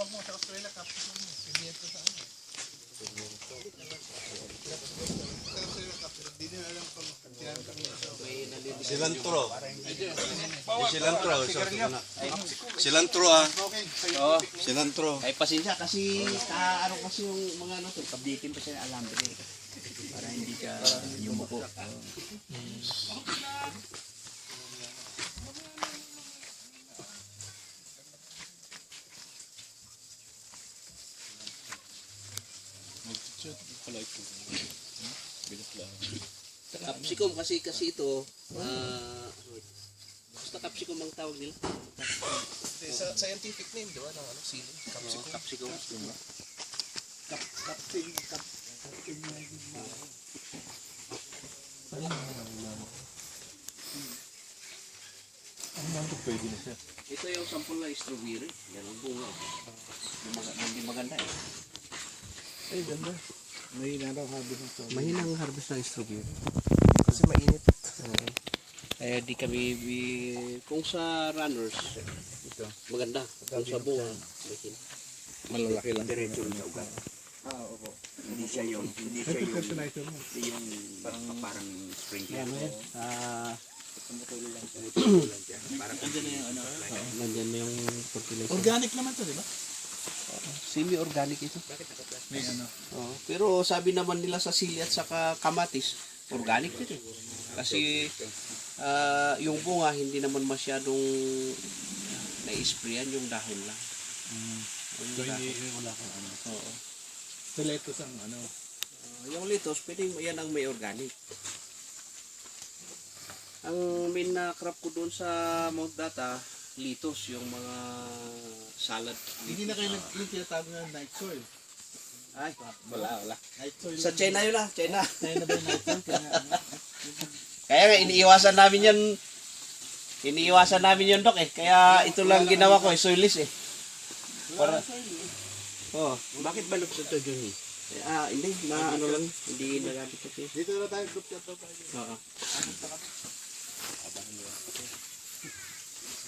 tawag mo sa Australia, capsicum mo. Pimiento sa ano. Hindi nila alam kung kailangan kami ito. Cilantro. Cilantro. Cilantro ah. Oo. Cilantro. Ay pasensya kasi ano kasi yung mga ano to, kabitin pa siya ng alambre. Para hindi ka yumuko. Capsicum kasi ito basta capsicum ang tawag nila. Sa scientific name, di ba? Ng ano, sili. Capsicum. Pwede na siya. Ito yung sample na strawberry. Yan ang bunga. Hindi maganda eh. Ay, ganda. Mahina daw harvest ng strawberry. Mahinang harvest ng strawberry. Kasi mainit. Kaya di kami, kung sa runners, maganda. Kung sa bunga, Malalaki lang. diretso sa ugat. Opo. Hindi siya yung Personalizer mo. parang sprinkler. Nandiyan na yung ano. Nandiyan na yung fertilizer. Organic naman to, di ba? Semi-organic ito. May ano. Oo. Pero sabi naman nila sa sili at saka kamatis, organic din eh. Kasi yung bunga hindi naman masyadong na-sprayan, yung dahon lang. So, hindi wala kang ano. Oo. So, lettuce ang ano. Yung lettuce, pwede yan ang may organic. Ang main na crop ko doon sa Mount Data, lettuce, yung mga salad. Hindi na kayo yung tinatawag na night soil. Ay, wala. Night soil. Sa China yun China. China ba yung night soil? Kaya nga, iniiwasan namin yun, Dok eh. Kaya ito lang ginawa ko soilless eh. Para oh, bakit ba lubsa to Johnny? Hindi na ano lang, hindi nagamit kasi. Dito na tayo group chat tayo. Oo.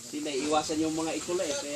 Hindi na iwasan yung mga ikula eh. Kaya